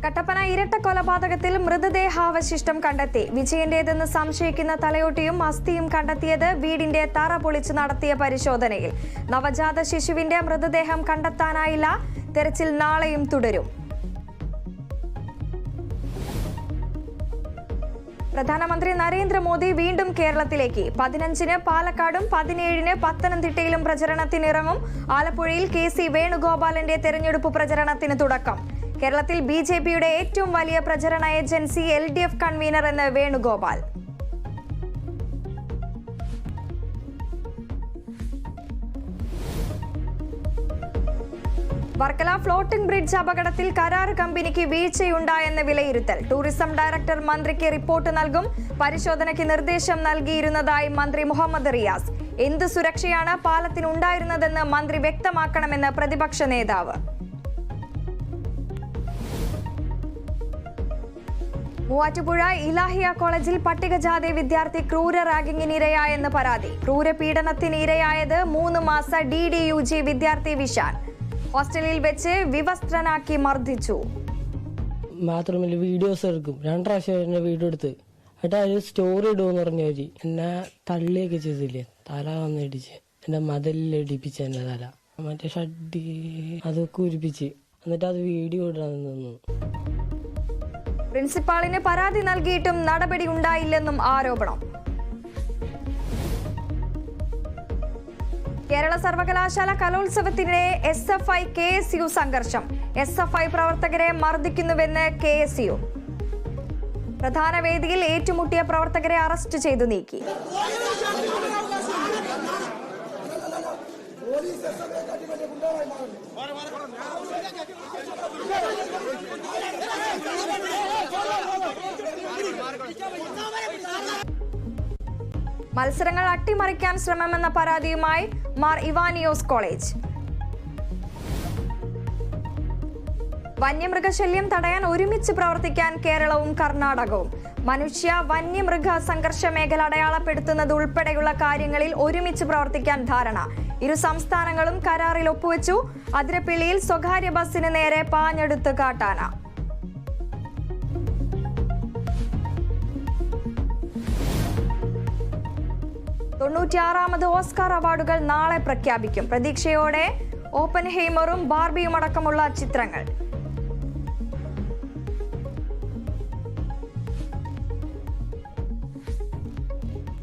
കട്ടപ്പന ഇരട്ട കൊലപാതകത്തിൽ മൃതദേഹാവശിഷ്ടം കണ്ടെത്തി. വിജയന്റേതെന്ന് സംശയിക്കുന്ന തലയോട്ടിയും അസ്ഥിയും കണ്ടെത്തിയത് വീടിന്റെ തറ പൊളിച്ച് നടത്തിയ പരിശോധനയിൽ. നവജാത ശിശുവിന്റെ മൃതദേഹം കണ്ടെത്താനായില്ല. തെരച്ചിൽ നാളെയും തുടരും. പ്രധാനമന്ത്രി നരേന്ദ്രമോദി വീണ്ടും കേരളത്തിലേക്ക്. 15-ന് പാലക്കാടും 17-ന് പത്തനംതിട്ടയിലും പ്രചരണത്തിനിറങ്ങും. ആലപ്പുഴയിൽ KC വേണുഗോപാലിന്റെ തെരഞ്ഞെടുപ്പ് പ്രചരണത്തിന് തുടക്കം. കേരളത്തിൽ BJPയുടെ ഏറ്റവും വലിയ പ്രചരണ ഏജൻസി LDF കൺവീനർ എന്ന് വേണുഗോപാൽ. വർക്കല ഫ്ലോട്ടിംഗ് ബ്രിഡ്ജ് അപകടത്തിൽ കരാർ കമ്പനിക്ക് വീഴ്ചയുണ്ടായെന്ന് വിലയിരുത്തൽ. ടൂറിസം ഡയറക്ടർ മന്ത്രിക്ക് റിപ്പോർട്ട് നൽകും. പരിശോധനയ്ക്ക് നിർദ്ദേശം നൽകിയിരുന്നതായി മന്ത്രി മുഹമ്മദ് റിയാസ്. എന്ത് സുരക്ഷയാണ് പാലത്തിനുണ്ടായിരുന്നതെന്ന് മന്ത്രി വ്യക്തമാക്കണമെന്ന് പ്രതിപക്ഷ നേതാവ്. മൂവാറ്റുപുഴ ഇലാഹിയ കോളേജിൽ പട്ടികജാതി വിദ്യാർത്ഥി ക്രൂര റാഗിങ്ങിനിരയായെന്ന് പരാതി. ക്രൂരപീഡനത്തിന് ഇരയായത് 3 മാസ DDUG വിദ്യാർത്ഥി വിശാൻ. ഹോസ്റ്റലിൽ വെച്ച് വിവസ്ത്രനാക്കി മർദ്ദിച്ചു. ബാത്റൂമിൽ വീഡിയോസ് എടുക്കും. 2 പ്രാവശ്യം എന്നെ വീഡിയോ എടുത്ത് എന്നിട്ട് അത് സ്റ്റോറി ഇടുമെന്ന് പറഞ്ഞവര് എന്നെ തള്ളിയൊക്കെ ചെയ്തില്ലേ. തല വന്നിടിച്ച് എന്റെ മതിലിൽ ഇടിപ്പിച്ച് എന്റെ തല മറ്റേ ഷഡ്ഡി അതൊക്കെ ഉരിപ്പിച്ച് എന്നിട്ട് അത് വീഡിയോ ഇടാൻ നിന്നു. പ്രിൻസിപ്പാളിന് പരാതി നൽകിയിട്ടും നടപടി ഉണ്ടായില്ലെന്നും ആരോപണം. കേരള സർവകലാശാല കലോത്സവത്തിനിടെ SFI KSU സംഘർഷം. SFI പ്രവർത്തകരെ മർദ്ദിക്കുന്നുവെന്ന് KSU. പ്രധാന വേദിയിൽ ഏറ്റുമുട്ടിയ പ്രവർത്തകരെ അറസ്റ്റ് ചെയ്തു നീക്കി. മത്സരങ്ങൾ അട്ടിമറിക്കാൻ ശ്രമമെന്ന പരാതിയുമായി മാർ ഇവാനിയോസ് കോളേജ്. വന്യമൃഗശല്യം തടയാൻ ഒരുമിച്ച് പ്രവർത്തിക്കാൻ കേരളവും കർണാടകവും. മനുഷ്യ വന്യമൃഗ സംഘർഷ മേഖല അടയാളപ്പെടുത്തുന്നത് ഉൾപ്പെടെയുള്ള കാര്യങ്ങളിൽ ഒരുമിച്ച് പ്രവർത്തിക്കാൻ ധാരണ. ഇരു സംസ്ഥാനങ്ങളും കരാറിൽ ഒപ്പുവെച്ചു. അതിരപ്പിള്ളിയിൽ സ്വകാര്യ ബസ്സിന് നേരെ പാഞ്ഞെടുത്ത് കാട്ടാന. 96ാമത് ഓസ്കാർ അവാർഡുകൾ നാളെ പ്രഖ്യാപിക്കും. പ്രതീക്ഷയോടെ ഓപ്പൻഹൈമറും ബാർബിയും അടക്കമുള്ള ചിത്രങ്ങൾ.